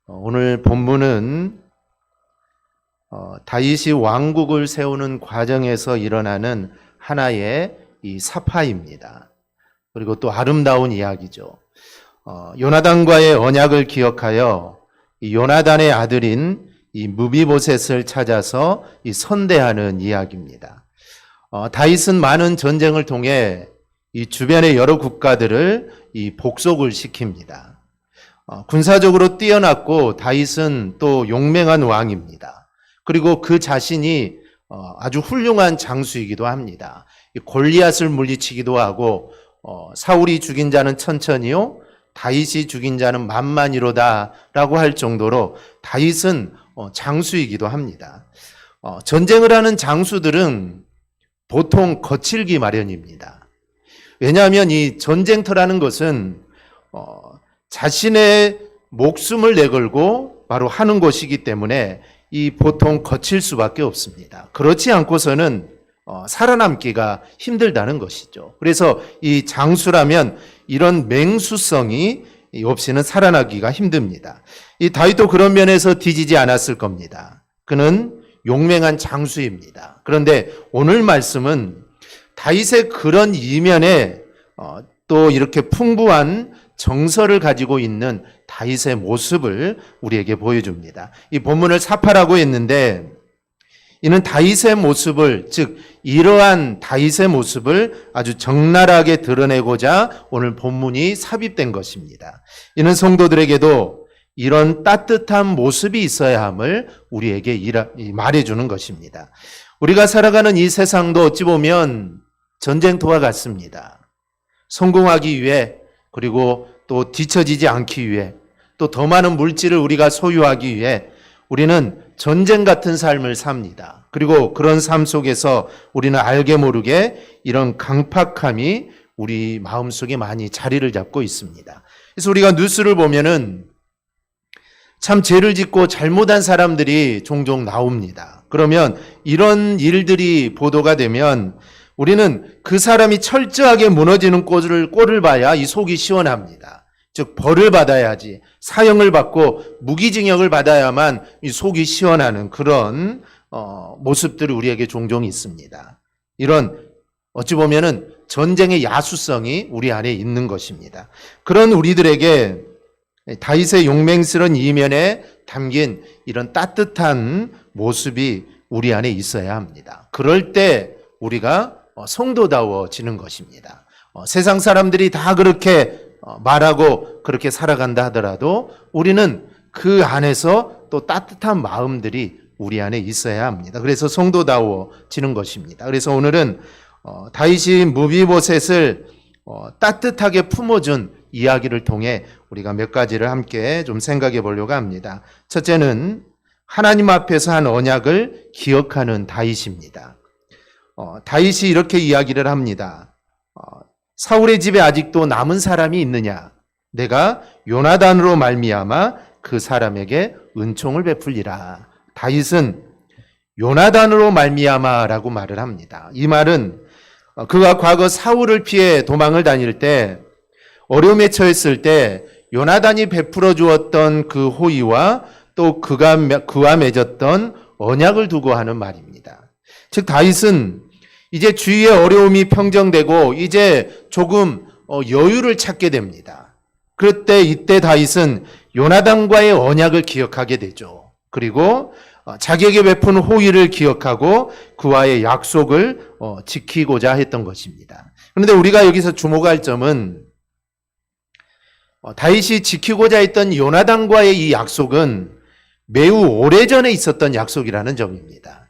오늘 본문은 다윗이 왕국을 세우는 과정에서 일어나는 하나의 이 사파입니다. 그리고 또 아름다운 이야기죠. 요나단과의 언약을 기억하여 이 요나단의 아들인 이 무비보셋을 찾아서 이 선대하는 이야기입니다. 다윗은 많은 전쟁을 통해 이 주변의 여러 국가들을 이 복속을 시킵니다. 군사적으로 뛰어났고 다윗은 또 용맹한 왕입니다. 그리고 그 자신이 아주 훌륭한 장수이기도 합니다. 골리앗을 물리치기도 하고 사울이 죽인 자는 천천히요 다윗이 죽인 자는 만만이로다 라고 할 정도로 다윗은 장수이기도 합니다. 전쟁을 하는 장수들은 보통 거칠기 마련입니다. 왜냐하면 이 전쟁터라는 것은 자신의 목숨을 내걸고 바로 하는 것이기 때문에 이 보통 거칠 수밖에 없습니다. 그렇지 않고서는 살아남기가 힘들다는 것이죠. 그래서 이 장수라면 이런 맹수성이 없이는 살아나기가 힘듭니다. 이 다윗도 그런 면에서 뒤지지 않았을 겁니다. 그는 용맹한 장수입니다. 그런데 오늘 말씀은 다윗의 그런 이면에 또 이렇게 풍부한 정서를 가지고 있는 다윗의 모습을 우리에게 보여줍니다. 이 본문을 사파라고 했는데 이는 다윗의 모습을, 즉 이러한 다윗의 모습을 아주 적나라하게 드러내고자 오늘 본문이 삽입된 것입니다. 이는 성도들에게도 이런 따뜻한 모습이 있어야 함을 우리에게 말해주는 것입니다. 우리가 살아가는 이 세상도 어찌 보면 전쟁터와 같습니다. 성공하기 위해, 그리고 또 뒤처지지 않기 위해, 또 더 많은 물질을 우리가 소유하기 위해 우리는 전쟁 같은 삶을 삽니다. 그리고 그런 삶 속에서 우리는 알게 모르게 이런 강팍함이 우리 마음속에 많이 자리를 잡고 있습니다. 그래서 우리가 뉴스를 보면은 참 죄를 짓고 잘못한 사람들이 종종 나옵니다. 그러면 이런 일들이 보도가 되면 우리는 그 사람이 철저하게 무너지는 꼴을 봐야 이 속이 시원합니다. 즉 벌을 받아야지, 사형을 받고 무기징역을 받아야만 이 속이 시원하는 그런 모습들이 우리에게 종종 있습니다. 이런 어찌 보면은 전쟁의 야수성이 우리 안에 있는 것입니다. 그런 우리들에게 다윗의 용맹스러운 이면에 담긴 이런 따뜻한 모습이 우리 안에 있어야 합니다. 그럴 때 우리가 성도다워지는 것입니다. 세상 사람들이 다 그렇게 말하고 그렇게 살아간다 하더라도 우리는 그 안에서 또 따뜻한 마음들이 우리 안에 있어야 합니다. 그래서 성도다워지는 것입니다. 그래서 오늘은 다윗이 무비보셋을 따뜻하게 품어준 이야기를 통해 우리가 몇 가지를 함께 좀 생각해 보려고 합니다. 첫째는 하나님 앞에서 한 언약을 기억하는 다윗입니다. 다윗이 이렇게 이야기를 합니다. 사울의 집에 아직도 남은 사람이 있느냐? 내가 요나단으로 말미암아 그 사람에게 은총을 베풀리라. 다윗은 요나단으로 말미암아라고 말을 합니다. 이 말은 그가 과거 사울을 피해 도망을 다닐 때 어려움에 처했을 때 요나단이 베풀어 주었던 그 호의와 또 그와 맺었던 언약을 두고 하는 말입니다. 즉 다윗은 이제 주위의 어려움이 평정되고 이제 조금 여유를 찾게 됩니다. 그럴 때 이때 다윗은 요나단과의 언약을 기억하게 되죠. 그리고 자기에게 베푼 호의를 기억하고 그와의 약속을 지키고자 했던 것입니다. 그런데 우리가 여기서 주목할 점은 다윗이 지키고자 했던 요나단과의 이 약속은 매우 오래전에 있었던 약속이라는 점입니다.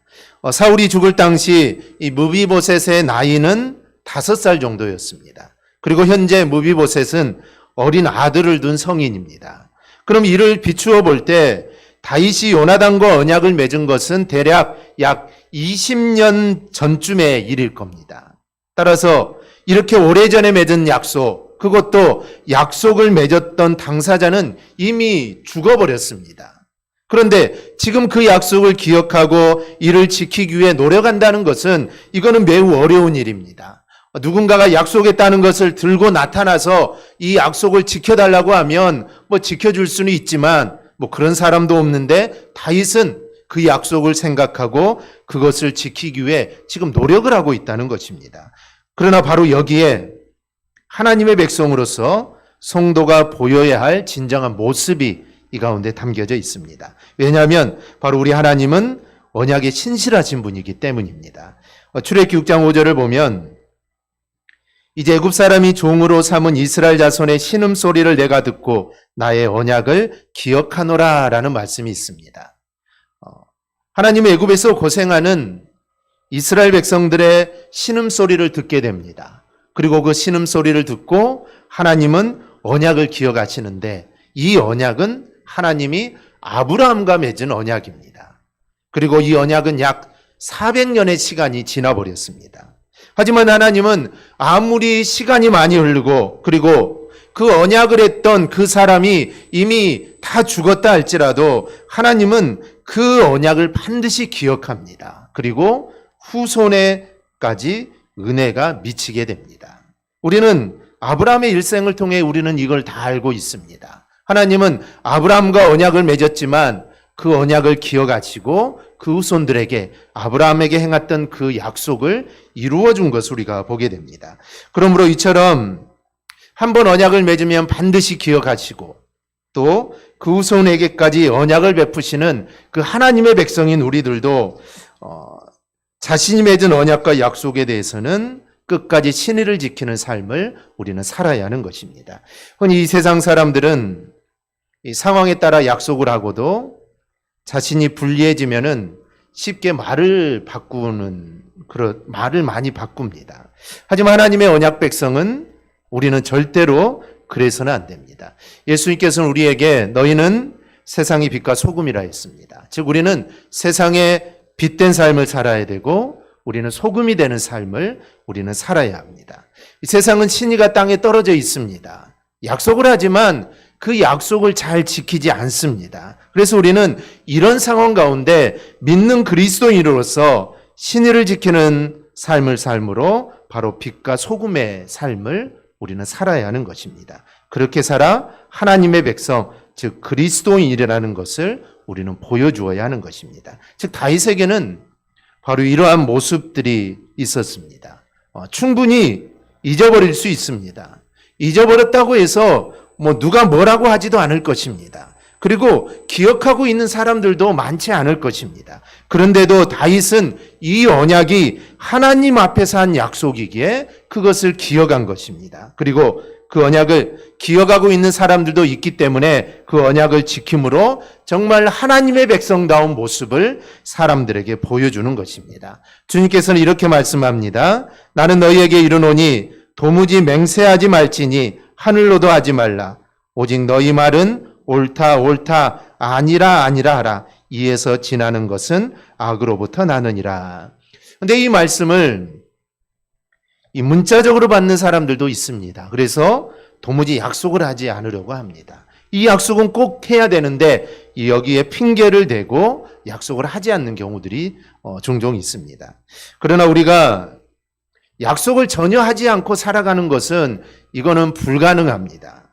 사울이 죽을 당시 이 무비보셋의 나이는 5살 정도였습니다. 그리고 현재 무비보셋은 어린 아들을 둔 성인입니다. 그럼 이를 비추어 볼 때 다윗이 요나단과 언약을 맺은 것은 대략 약 20년 전쯤의 일일 겁니다. 따라서 이렇게 오래전에 맺은 약속, 그것도 약속을 맺었던 당사자는 이미 죽어버렸습니다. 그런데 지금 그 약속을 기억하고 이를 지키기 위해 노력한다는 것은 이거는 매우 어려운 일입니다. 누군가가 약속했다는 것을 들고 나타나서 이 약속을 지켜달라고 하면 뭐 지켜줄 수는 있지만 뭐 그런 사람도 없는데 다윗은 그 약속을 생각하고 그것을 지키기 위해 지금 노력을 하고 있다는 것입니다. 그러나 바로 여기에 하나님의 백성으로서 성도가 보여야 할 진정한 모습이 이 가운데 담겨져 있습니다. 왜냐하면 바로 우리 하나님은 언약에 신실하신 분이기 때문입니다. 출애굽기 6장 5절을 보면 이제 애굽 사람이 종으로 삼은 이스라엘 자손의 신음소리를 내가 듣고 나의 언약을 기억하노라 라는 말씀이 있습니다. 하나님은 애굽에서 고생하는 이스라엘 백성들의 신음소리를 듣게 됩니다. 그리고 그 신음소리를 듣고 하나님은 언약을 기억하시는데 이 언약은 하나님이 아브라함과 맺은 언약입니다. 그리고 이 언약은 약 400년의 시간이 지나버렸습니다. 하지만 하나님은 아무리 시간이 많이 흐르고 그리고 그 언약을 했던 그 사람이 이미 다 죽었다 할지라도 하나님은 그 언약을 반드시 기억합니다. 그리고 후손에까지 은혜가 미치게 됩니다. 우리는 아브라함의 일생을 통해 우리는 이걸 다 알고 있습니다. 하나님은 아브라함과 언약을 맺었지만 그 언약을 기억하시고 그 후손들에게 아브라함에게 행했던 그 약속을 이루어 준 것을 우리가 보게 됩니다. 그러므로 이처럼 한번 언약을 맺으면 반드시 기억하시고 또 그 후손에게까지 언약을 베푸시는 그 하나님의 백성인 우리들도 자신이 맺은 언약과 약속에 대해서는 끝까지 신의를 지키는 삶을 우리는 살아야 하는 것입니다. 흔히 이 세상 사람들은 이 상황에 따라 약속을 하고도 자신이 불리해지면은 쉽게 말을 많이 바꿉니다. 하지만 하나님의 언약 백성은 우리는 절대로 그래서는 안 됩니다. 예수님께서는 우리에게 너희는 세상의 빛과 소금이라 했습니다. 즉 우리는 세상에 빛된 삶을 살아야 되고 우리는 소금이 되는 삶을 우리는 살아야 합니다. 이 세상은 신의가 땅에 떨어져 있습니다. 약속을 하지만 그 약속을 잘 지키지 않습니다. 그래서 우리는 이런 상황 가운데 믿는 그리스도인으로서 신의를 지키는 삶을 삶으로 바로 빛과 소금의 삶을 우리는 살아야 하는 것입니다. 그렇게 살아 하나님의 백성, 즉 그리스도인이라는 것을 우리는 보여주어야 하는 것입니다. 즉 다윗에게는 바로 이러한 모습들이 있었습니다. 충분히 잊어버릴 수 있습니다. 잊어버렸다고 해서 누가 뭐라고 하지도 않을 것입니다. 그리고 기억하고 있는 사람들도 많지 않을 것입니다. 그런데도 다윗은 이 언약이 하나님 앞에서 한 약속이기에 그것을 기억한 것입니다. 그리고 그 언약을 기억하고 있는 사람들도 있기 때문에 그 언약을 지킴으로 정말 하나님의 백성다운 모습을 사람들에게 보여주는 것입니다. 주님께서는 이렇게 말씀합니다. 나는 너희에게 이르노니 도무지 맹세하지 말지니 하늘로도 하지 말라. 오직 너희 말은 옳다 옳다 아니라 아니라 하라. 이에서 지나는 것은 악으로부터 나느니라. 그런데 이 말씀을 이 문자적으로 받는 사람들도 있습니다. 그래서 도무지 약속을 하지 않으려고 합니다. 이 약속은 꼭 해야 되는데 여기에 핑계를 대고 약속을 하지 않는 경우들이 종종 있습니다. 그러나 우리가 약속을 전혀 하지 않고 살아가는 것은 이거는 불가능합니다.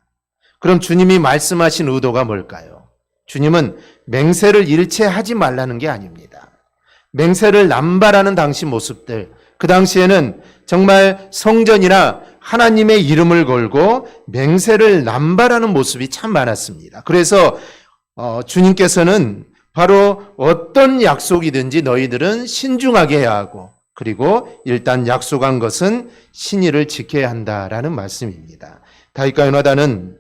그럼 주님이 말씀하신 의도가 뭘까요? 주님은 맹세를 일체하지 말라는 게 아닙니다. 맹세를 남발하는 당시 모습들, 그 당시에는 정말 성전이나 하나님의 이름을 걸고 맹세를 남발하는 모습이 참 많았습니다. 그래서 주님께서는 바로 어떤 약속이든지 너희들은 신중하게 해야 하고 그리고 일단 약속한 것은 신의를 지켜야 한다라는 말씀입니다. 다윗과 요나단은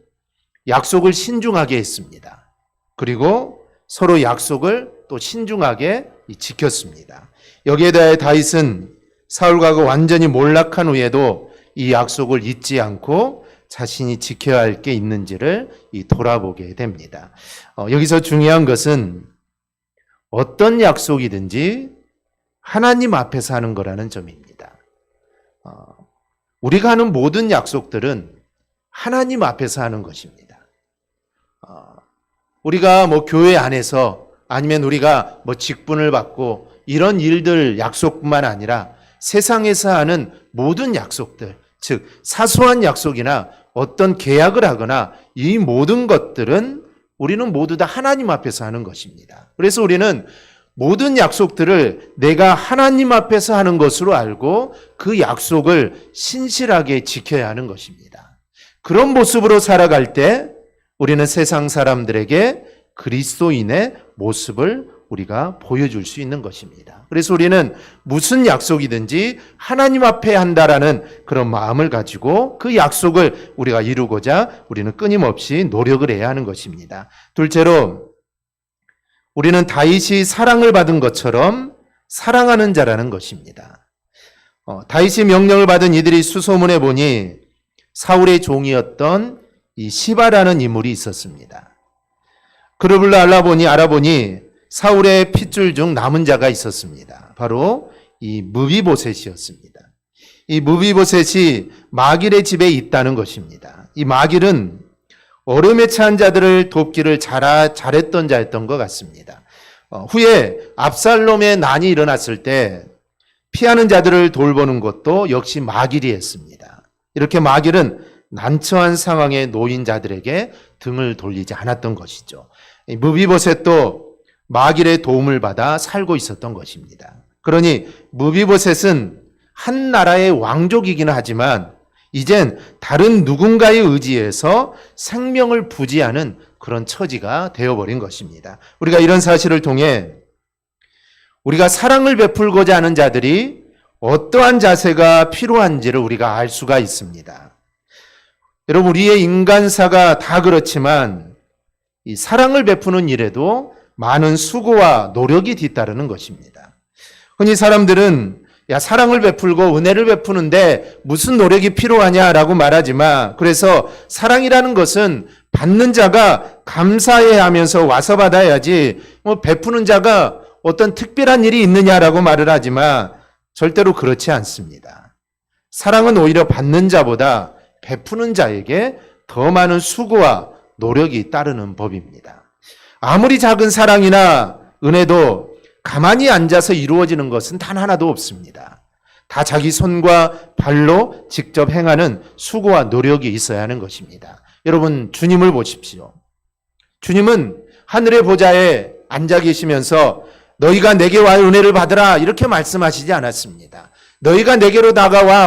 약속을 신중하게 했습니다. 그리고 서로 약속을 또 신중하게 지켰습니다. 여기에 대해 다윗은 사울과 완전히 몰락한 후에도 이 약속을 잊지 않고 자신이 지켜야 할 게 있는지를 돌아보게 됩니다. 여기서 중요한 것은 어떤 약속이든지 하나님 앞에서 하는 거라는 점입니다. 우리가 하는 모든 약속들은 하나님 앞에서 하는 것입니다. 우리가 교회 안에서 아니면 우리가 직분을 받고 이런 일들 약속뿐만 아니라 세상에서 하는 모든 약속들, 즉 사소한 약속이나 어떤 계약을 하거나 이 모든 것들은 우리는 모두 다 하나님 앞에서 하는 것입니다. 그래서 우리는 모든 약속들을 내가 하나님 앞에서 하는 것으로 알고 그 약속을 신실하게 지켜야 하는 것입니다. 그런 모습으로 살아갈 때 우리는 세상 사람들에게 그리스도인의 모습을 우리가 보여줄 수 있는 것입니다. 그래서 우리는 무슨 약속이든지 하나님 앞에 한다라는 그런 마음을 가지고 그 약속을 우리가 이루고자 우리는 끊임없이 노력을 해야 하는 것입니다. 둘째로 우리는 다윗이 사랑을 받은 것처럼 사랑하는 자라는 것입니다. 다윗이 명령을 받은 이들이 수소문해 보니 사울의 종이었던 이 시바라는 인물이 있었습니다. 그를 불러 알아보니 사울의 핏줄 중 남은 자가 있었습니다. 바로 이 무비보셋이었습니다. 이 무비보셋이 마길의 집에 있다는 것입니다. 이 마길은 어려움에 처한 자들을 돕기를 잘했던 자였던 것 같습니다. 후에 압살롬의 난이 일어났을 때 피하는 자들을 돌보는 것도 역시 마길이 했습니다. 이렇게 마길은 난처한 상황에 놓인 자들에게 등을 돌리지 않았던 것이죠. 무비보셋도 마길의 도움을 받아 살고 있었던 것입니다. 그러니 무비보셋은 한 나라의 왕족이기는 하지만 이젠 다른 누군가의 의지에서 생명을 부지하는 그런 처지가 되어버린 것입니다. 우리가 이런 사실을 통해 우리가 사랑을 베풀고자 하는 자들이 어떠한 자세가 필요한지를 우리가 알 수가 있습니다. 여러분, 우리의 인간사가 다 그렇지만 이 사랑을 베푸는 일에도 많은 수고와 노력이 뒤따르는 것입니다. 흔히 사람들은 사랑을 베풀고 은혜를 베푸는데 무슨 노력이 필요하냐라고 말하지만, 그래서 사랑이라는 것은 받는 자가 감사해 하면서 와서 받아야지 베푸는 자가 어떤 특별한 일이 있느냐라고 말을 하지만 절대로 그렇지 않습니다. 사랑은 오히려 받는 자보다 베푸는 자에게 더 많은 수고와 노력이 따르는 법입니다. 아무리 작은 사랑이나 은혜도 가만히 앉아서 이루어지는 것은 단 하나도 없습니다. 다 자기 손과 발로 직접 행하는 수고와 노력이 있어야 하는 것입니다. 여러분, 주님을 보십시오. 주님은 하늘의 보좌에 앉아 계시면서 너희가 내게 와 은혜를 받으라 이렇게 말씀하시지 않았습니다. 너희가 내게로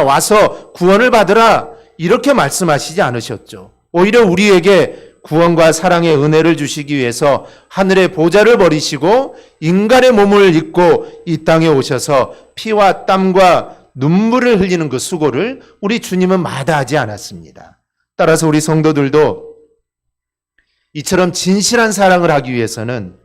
와서 구원을 받으라 이렇게 말씀하시지 않으셨죠. 오히려 우리에게 구원과 사랑의 은혜를 주시기 위해서 하늘의 보좌를 버리시고 인간의 몸을 입고 이 땅에 오셔서 피와 땀과 눈물을 흘리는 그 수고를 우리 주님은 마다하지 않았습니다. 따라서 우리 성도들도 이처럼 진실한 사랑을 하기 위해서는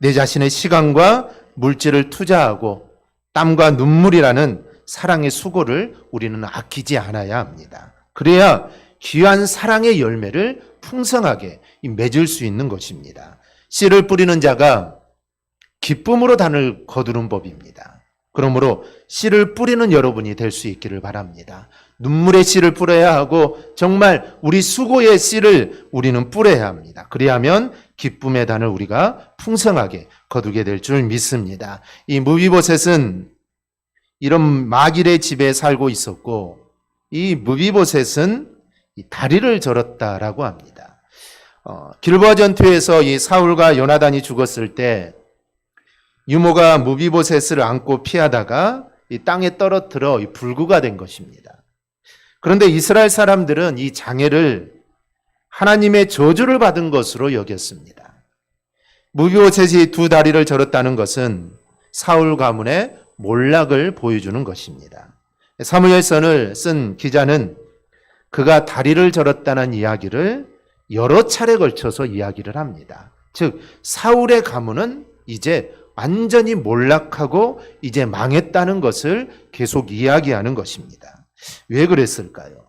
내 자신의 시간과 물질을 투자하고 땀과 눈물이라는 사랑의 수고를 우리는 아끼지 않아야 합니다. 그래야 귀한 사랑의 열매를 풍성하게 맺을 수 있는 것입니다. 씨를 뿌리는 자가 기쁨으로 단을 거두는 법입니다. 그러므로 씨를 뿌리는 여러분이 될 수 있기를 바랍니다. 눈물의 씨를 뿌려야 하고 정말 우리 수고의 씨를 우리는 뿌려야 합니다. 그리하면 기쁨의 단을 우리가 풍성하게 거두게 될 줄 믿습니다. 이 무비보셋은 이런 마길의 집에 살고 있었고 이 무비보셋은 다리를 절었다라고 합니다. 길보아 전투에서 이 사울과 요나단이 죽었을 때 유모가 무비보셋을 안고 피하다가 이 땅에 떨어뜨려 불구가 된 것입니다. 그런데 이스라엘 사람들은 이 장애를 하나님의 저주를 받은 것으로 여겼습니다. 무비보셋이 두 다리를 절었다는 것은 사울 가문의 몰락을 보여주는 것입니다. 사무엘서를 쓴 기자는 그가 다리를 절었다는 이야기를 여러 차례 걸쳐서 이야기를 합니다. 즉 사울의 가문은 이제 완전히 몰락하고 이제 망했다는 것을 계속 이야기하는 것입니다. 왜 그랬을까요?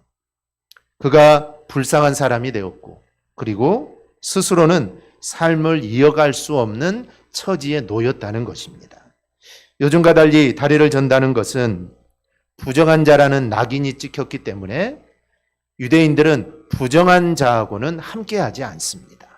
그가 불쌍한 사람이 되었고 그리고 스스로는 삶을 이어갈 수 없는 처지에 놓였다는 것입니다. 요즘과 달리 다리를 전다는 것은 부정한 자라는 낙인이 찍혔기 때문에 유대인들은 부정한 자하고는 함께하지 않습니다.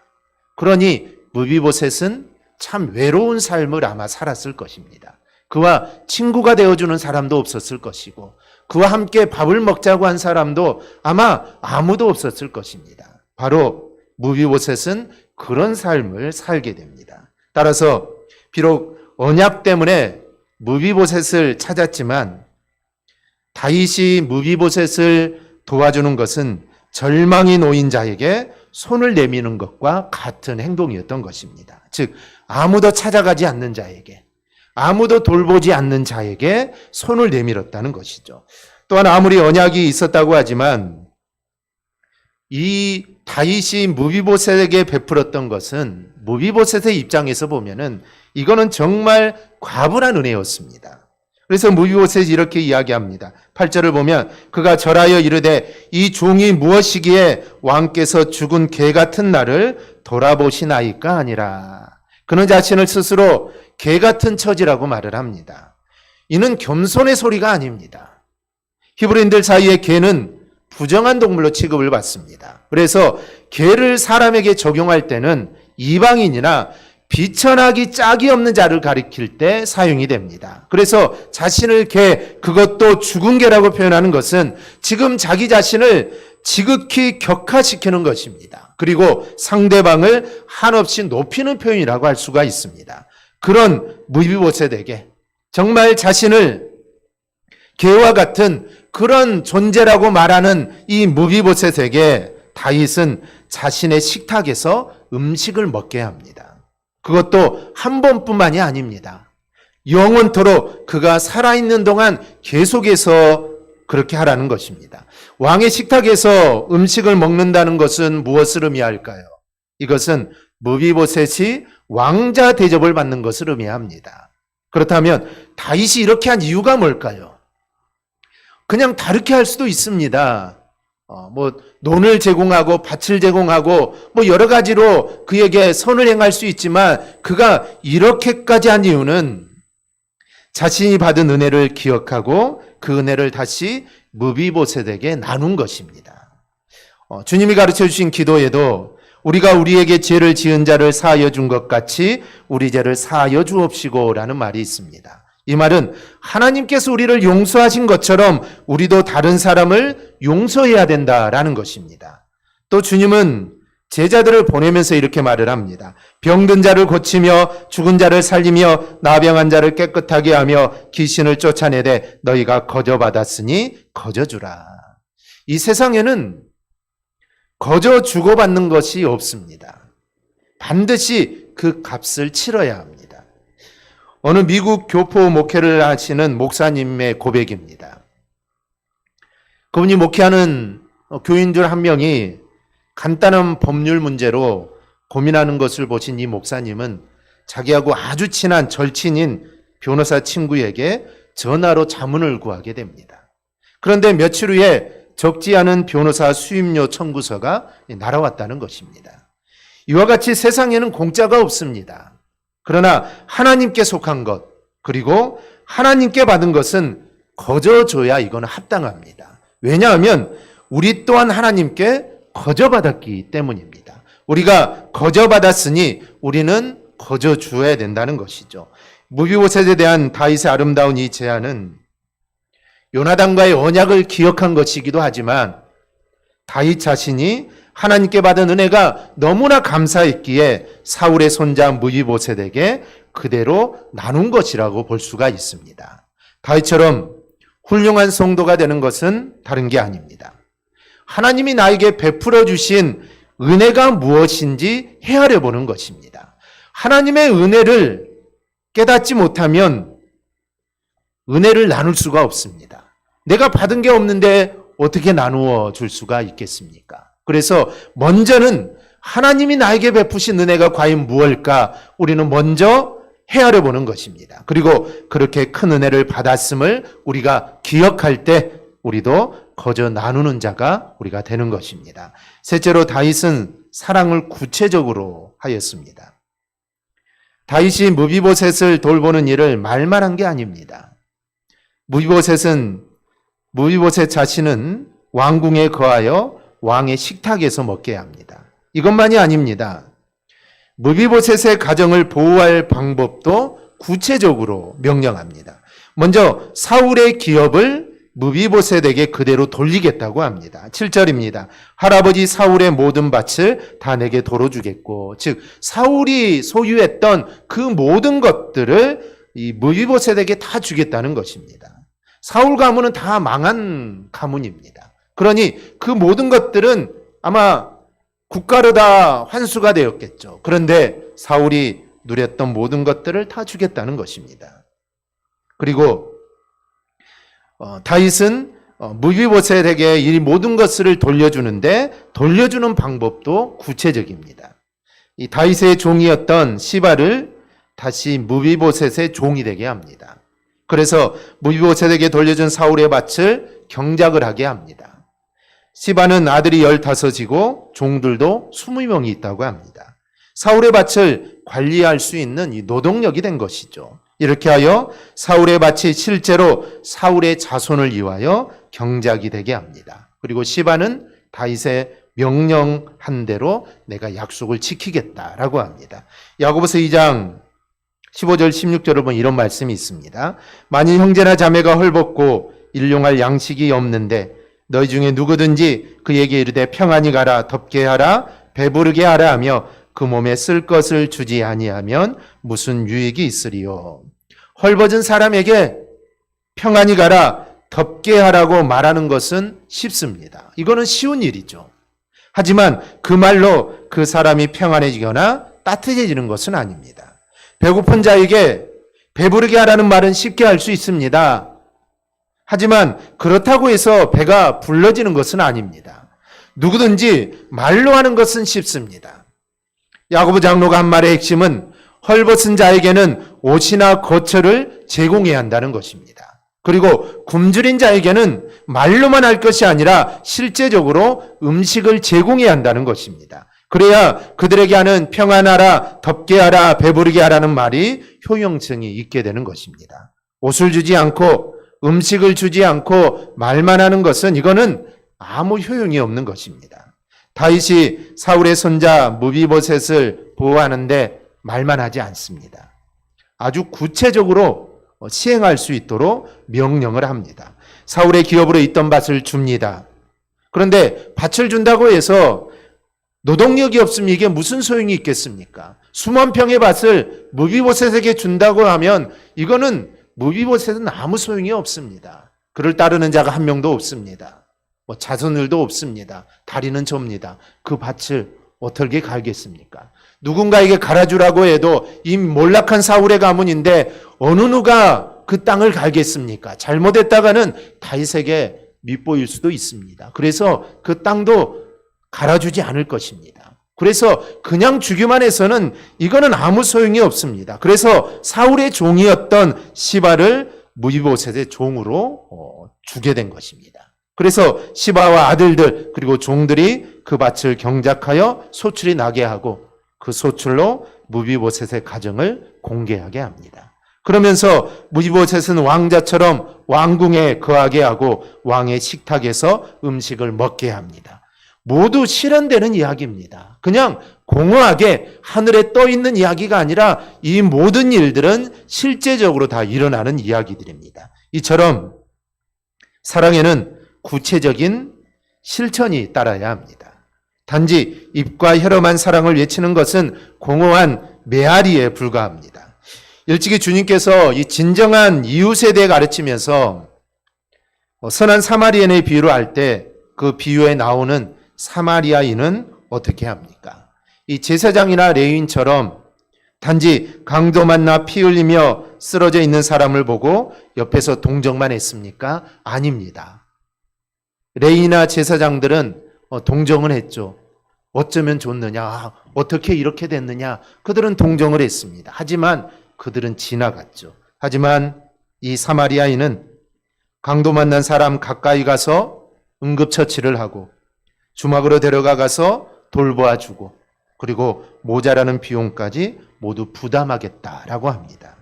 그러니 무비보셋은 참 외로운 삶을 아마 살았을 것입니다. 그와 친구가 되어주는 사람도 없었을 것이고 그와 함께 밥을 먹자고 한 사람도 아마 아무도 없었을 것입니다. 바로 무비보셋은 그런 삶을 살게 됩니다. 따라서 비록 언약 때문에 무비보셋을 찾았지만 다윗이 무비보셋을 도와주는 것은 절망이 놓인 자에게 손을 내미는 것과 같은 행동이었던 것입니다. 즉 아무도 찾아가지 않는 자에게, 아무도 돌보지 않는 자에게 손을 내밀었다는 것이죠. 또한 아무리 언약이 있었다고 하지만 이 다윗이 무비보셋에게 베풀었던 것은 무비보셋의 입장에서 보면은 이거는 정말 과분한 은혜였습니다. 그래서 무비보셋이 이렇게 이야기합니다. 8절을 보면 그가 절하여 이르되 이 종이 무엇이기에 왕께서 죽은 개 같은 나를 돌아보시나이까 아니라. 그는 자신을 스스로 개 같은 처지라고 말을 합니다. 이는 겸손의 소리가 아닙니다. 히브리인들 사이에 개는 부정한 동물로 취급을 받습니다. 그래서 개를 사람에게 적용할 때는 이방인이나 비천하기 짝이 없는 자를 가리킬 때 사용이 됩니다. 그래서 자신을 개, 그것도 죽은 개라고 표현하는 것은 지금 자기 자신을 지극히 격하시키는 것입니다. 그리고 상대방을 한없이 높이는 표현이라고 할 수가 있습니다. 그런 무비보셋에게 정말 자신을 개와 같은 그런 존재라고 말하는 이 무비보셋에게 다윗은 자신의 식탁에서 음식을 먹게 합니다. 그것도 한 번뿐만이 아닙니다. 영원토록 그가 살아있는 동안 계속해서 그렇게 하라는 것입니다. 왕의 식탁에서 음식을 먹는다는 것은 무엇을 의미할까요? 이것은 무비보셋이 왕자 대접을 받는 것을 의미합니다. 그렇다면 다윗이 이렇게 한 이유가 뭘까요? 그냥 다르게 할 수도 있습니다. 논을 제공하고 밭을 제공하고 여러 가지로 그에게 선을 행할 수 있지만 그가 이렇게까지 한 이유는 자신이 받은 은혜를 기억하고 그 은혜를 다시 무비보셋에게 나눈 것입니다. 주님이 가르쳐 주신 기도에도 우리가 우리에게 죄를 지은 자를 사하여 준 것 같이 우리 죄를 사하여 주옵시고 라는 말이 있습니다. 이 말은 하나님께서 우리를 용서하신 것처럼 우리도 다른 사람을 용서해야 된다라는 것입니다. 또 주님은 제자들을 보내면서 이렇게 말을 합니다. 병든 자를 고치며 죽은 자를 살리며 나병한 자를 깨끗하게 하며 귀신을 쫓아내되 너희가 거저받았으니 거저주라. 이 세상에는 거저 주고받는 것이 없습니다. 반드시 그 값을 치러야 합니다. 어느 미국 교포 목회를 하시는 목사님의 고백입니다. 그분이 목회하는 교인 중 한 명이 간단한 법률 문제로 고민하는 것을 보신 이 목사님은 자기하고 아주 친한 절친인 변호사 친구에게 전화로 자문을 구하게 됩니다. 그런데 며칠 후에 적지 않은 변호사 수임료 청구서가 날아왔다는 것입니다. 이와 같이 세상에는 공짜가 없습니다. 그러나 하나님께 속한 것, 그리고 하나님께 받은 것은 거저줘야 이건 합당합니다. 왜냐하면 우리 또한 하나님께 거저받았기 때문입니다. 우리가 거저받았으니 우리는 거저주어야 된다는 것이죠. 무비보셋에 대한 다윗의 아름다운 이 제안은 요나단과의 언약을 기억한 것이기도 하지만 다윗 자신이 하나님께 받은 은혜가 너무나 감사했기에 사울의 손자 무비보셋에게 그대로 나눈 것이라고 볼 수가 있습니다. 다윗처럼 훌륭한 성도가 되는 것은 다른 게 아닙니다. 하나님이 나에게 베풀어 주신 은혜가 무엇인지 헤아려 보는 것입니다. 하나님의 은혜를 깨닫지 못하면 은혜를 나눌 수가 없습니다. 내가 받은 게 없는데 어떻게 나누어 줄 수가 있겠습니까? 그래서 먼저는 하나님이 나에게 베푸신 은혜가 과연 무엇일까 우리는 먼저 헤아려 보는 것입니다. 그리고 그렇게 큰 은혜를 받았음을 우리가 기억할 때 우리도 거저 나누는 자가 우리가 되는 것입니다. 셋째로 다윗은 사랑을 구체적으로 하였습니다. 다윗이 무비보셋을 돌보는 일을 말만 한 게 아닙니다. 무비보셋 자신은 왕궁에 거하여 왕의 식탁에서 먹게 합니다. 이것만이 아닙니다. 무비보셋의 가정을 보호할 방법도 구체적으로 명령합니다. 먼저 사울의 기업을 무비보셋에게 그대로 돌리겠다고 합니다. 7절입니다. 할아버지 사울의 모든 밭을 다 내게 도로 주겠고, 즉 사울이 소유했던 그 모든 것들을 이 무비보셋에게 다 주겠다는 것입니다. 사울 가문은 다 망한 가문입니다. 그러니 그 모든 것들은 아마 국가로 다 환수가 되었겠죠. 그런데 사울이 누렸던 모든 것들을 다 주겠다는 것입니다. 그리고 다윗은 무비보셋에게 이 모든 것을 돌려주는데 돌려주는 방법도 구체적입니다. 이 다윗의 종이었던 시바를 다시 무비보셋의 종이 되게 합니다. 그래서 무비보셋에게 돌려준 사울의 밭을 경작을 하게 합니다. 시바는 아들이 15이고 종들도 20명이 있다고 합니다. 사울의 밭을 관리할 수 있는 이 노동력이 된 것이죠. 이렇게 하여 사울의 밭이 실제로 사울의 자손을 위하여 경작이 되게 합니다. 그리고 시바는 다윗의 명령한 대로 내가 약속을 지키겠다라고 합니다. 야고보서 2장 15절 16절을 보면 이런 말씀이 있습니다. 만일 형제나 자매가 헐벗고 일용할 양식이 없는데 너희 중에 누구든지 그에게 이르되 평안히 가라, 덥게 하라, 배부르게 하라 하며 그 몸에 쓸 것을 주지 아니하면 무슨 유익이 있으리요. 헐벗은 사람에게 평안히 가라, 덥게 하라고 말하는 것은 쉽습니다. 이거는 쉬운 일이죠. 하지만 그 말로 그 사람이 평안해지거나 따뜻해지는 것은 아닙니다. 배고픈 자에게 배부르게 하라는 말은 쉽게 할 수 있습니다. 하지만 그렇다고 해서 배가 불러지는 것은 아닙니다. 누구든지 말로 하는 것은 쉽습니다. 야고보 장로가 한 말의 핵심은 헐벗은 자에게는 옷이나 거처를 제공해야 한다는 것입니다. 그리고 굶주린 자에게는 말로만 할 것이 아니라 실제적으로 음식을 제공해야 한다는 것입니다. 그래야 그들에게 하는 평안하라, 덥게 하라, 배부르게 하라는 말이 효용성이 있게 되는 것입니다. 옷을 주지 않고 음식을 주지 않고 말만 하는 것은 이거는 아무 효용이 없는 것입니다. 다윗이 사울의 손자 무비보셋을 보호하는데 말만 하지 않습니다. 아주 구체적으로 시행할 수 있도록 명령을 합니다. 사울의 기업으로 있던 밭을 줍니다. 그런데 밭을 준다고 해서 노동력이 없으면 이게 무슨 소용이 있겠습니까? 수만 평의 밭을 무비보셋에게 준다고 하면 이거는 무비보셋은 아무 소용이 없습니다. 그를 따르는 자가 한 명도 없습니다. 자손들도 없습니다. 다리는 접니다. 그 밭을 어떻게 갈겠습니까? 누군가에게 갈아주라고 해도 이 몰락한 사울의 가문인데 어느 누가 그 땅을 갈겠습니까? 잘못했다가는 다윗에게 밉보일 수도 있습니다. 그래서 그 땅도 갈아주지 않을 것입니다. 그래서 그냥 주기만 해서는 이거는 아무 소용이 없습니다. 그래서 사울의 종이었던 시바를 무비보셋의 종으로 주게 된 것입니다. 그래서 시바와 아들들 그리고 종들이 그 밭을 경작하여 소출이 나게 하고 그 소출로 무비보셋의 가정을 공개하게 합니다. 그러면서 무비보셋은 왕자처럼 왕궁에 거하게 하고 왕의 식탁에서 음식을 먹게 합니다. 모두 실현되는 이야기입니다. 그냥 공허하게 하늘에 떠 있는 이야기가 아니라 이 모든 일들은 실제적으로 다 일어나는 이야기들입니다. 이처럼 사랑에는 구체적인 실천이 따라야 합니다. 단지 입과 혀로만 사랑을 외치는 것은 공허한 메아리에 불과합니다. 일찍이 주님께서 이 진정한 이웃에 대해 가르치면서 선한 사마리아인의 비유를 할 때 그 비유에 나오는 사마리아인은 어떻게 합니까? 이 제사장이나 레위인처럼 단지 강도 만나 피 흘리며 쓰러져 있는 사람을 보고 옆에서 동정만 했습니까? 아닙니다. 레위나 제사장들은 동정을 했죠. 어쩌면 좋느냐, 어떻게 이렇게 됐느냐, 그들은 동정을 했습니다. 하지만 그들은 지나갔죠. 하지만 이 사마리아인은 강도 만난 사람 가까이 가서 응급처치를 하고 주막으로 데려가서 돌보아주고 그리고 모자라는 비용까지 모두 부담하겠다라고 합니다.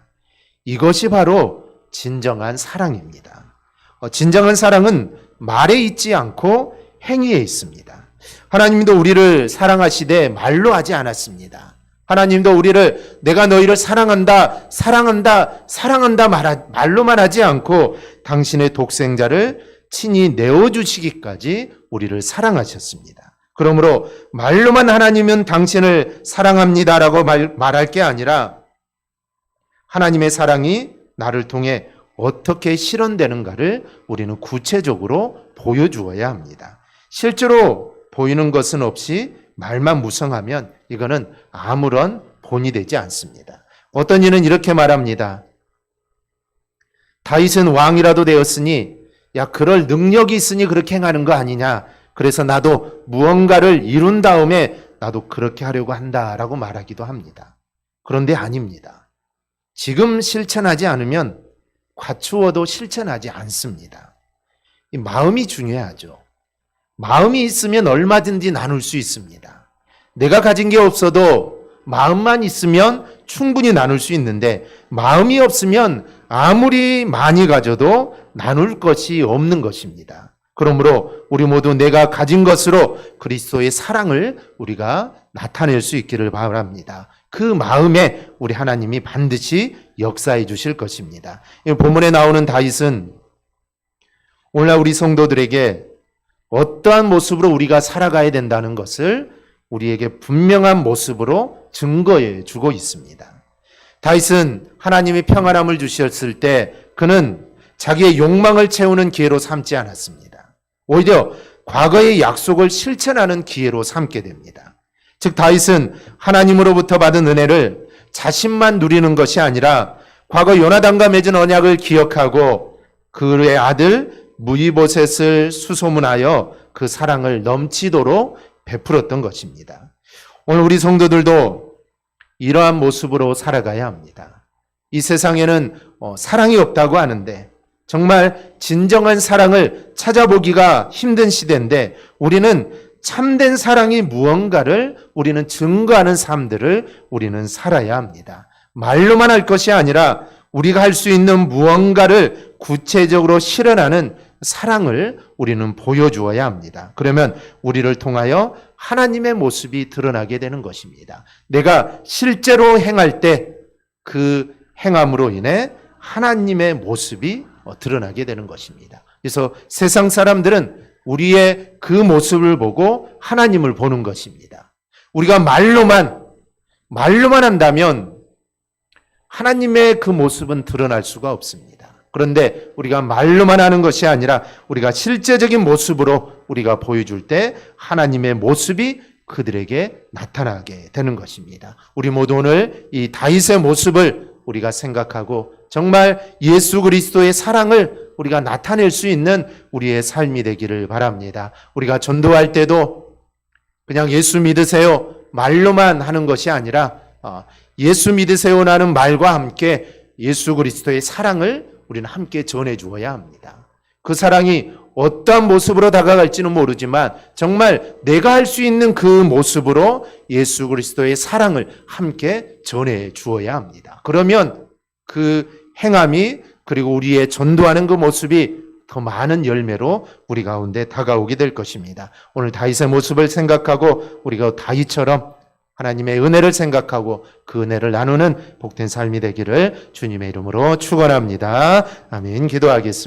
이것이 바로 진정한 사랑입니다. 진정한 사랑은 말에 있지 않고 행위에 있습니다. 하나님도 우리를 사랑하시되 말로 하지 않았습니다. 하나님도 우리를 내가 너희를 사랑한다, 사랑한다, 사랑한다 말로만 하지 않고 당신의 독생자를 친히 내어주시기까지 우리를 사랑하셨습니다. 그러므로 말로만 하나님은 당신을 사랑합니다라고 말할 게 아니라 하나님의 사랑이 나를 통해 어떻게 실현되는가를 우리는 구체적으로 보여주어야 합니다. 실제로 보이는 것은 없이 말만 무성하면 이거는 아무런 본이 되지 않습니다. 어떤 이는 이렇게 말합니다. 다윗은 왕이라도 되었으니 야 그럴 능력이 있으니 그렇게 행하는 거 아니냐. 그래서 나도 무언가를 이룬 다음에 나도 그렇게 하려고 한다라고 말하기도 합니다. 그런데 아닙니다. 지금 실천하지 않으면 갖추어도 실천하지 않습니다. 이 마음이 중요하죠. 마음이 있으면 얼마든지 나눌 수 있습니다. 내가 가진 게 없어도 마음만 있으면 충분히 나눌 수 있는데 마음이 없으면 아무리 많이 가져도 나눌 것이 없는 것입니다. 그러므로 우리 모두 내가 가진 것으로 그리스도의 사랑을 우리가 나타낼 수 있기를 바랍니다. 그 마음에 우리 하나님이 반드시 역사해 주실 것입니다. 본문에 나오는 다윗은 오늘날 우리 성도들에게 어떠한 모습으로 우리가 살아가야 된다는 것을 우리에게 분명한 모습으로 증거해 주고 있습니다. 다윗은 하나님이 평안함을 주셨을 때 그는 자기의 욕망을 채우는 기회로 삼지 않았습니다. 오히려 과거의 약속을 실천하는 기회로 삼게 됩니다. 즉 다윗은 하나님으로부터 받은 은혜를 자신만 누리는 것이 아니라 과거 요나단과 맺은 언약을 기억하고 그의 아들 무이보셋을 수소문하여 그 사랑을 넘치도록 베풀었던 것입니다. 오늘 우리 성도들도 이러한 모습으로 살아가야 합니다. 이 세상에는 사랑이 없다고 하는데 정말 진정한 사랑을 찾아보기가 힘든 시대인데 우리는 참된 사랑이 무언가를 우리는 증거하는 삶들을 우리는 살아야 합니다. 말로만 할 것이 아니라 우리가 할 수 있는 무언가를 구체적으로 실현하는 사랑을 우리는 보여주어야 합니다. 그러면 우리를 통하여 하나님의 모습이 드러나게 되는 것입니다. 내가 실제로 행할 때 그 행함으로 인해 하나님의 모습이 드러나게 되는 것입니다. 그래서 세상 사람들은 우리의 그 모습을 보고 하나님을 보는 것입니다. 우리가 말로만 한다면 하나님의 그 모습은 드러날 수가 없습니다. 그런데 우리가 말로만 하는 것이 아니라 우리가 실제적인 모습으로 우리가 보여줄 때 하나님의 모습이 그들에게 나타나게 되는 것입니다. 우리 모두 오늘 이 다윗의 모습을 우리가 생각하고 정말 예수 그리스도의 사랑을 우리가 나타낼 수 있는 우리의 삶이 되기를 바랍니다. 우리가 전도할 때도 그냥 예수 믿으세요 말로만 하는 것이 아니라 예수 믿으세요라는 말과 함께 예수 그리스도의 사랑을 우리는 함께 전해 주어야 합니다. 그 사랑이 어떠한 모습으로 다가갈지는 모르지만 정말 내가 할 수 있는 그 모습으로 예수 그리스도의 사랑을 함께 전해 주어야 합니다. 그러면 그 행함이 그리고 우리의 전도하는 그 모습이 더 많은 열매로 우리 가운데 다가오게 될 것입니다. 오늘 다윗의 모습을 생각하고 우리가 다윗처럼 하나님의 은혜를 생각하고 그 은혜를 나누는 복된 삶이 되기를 주님의 이름으로 축원합니다. 아멘. 기도하겠습니다.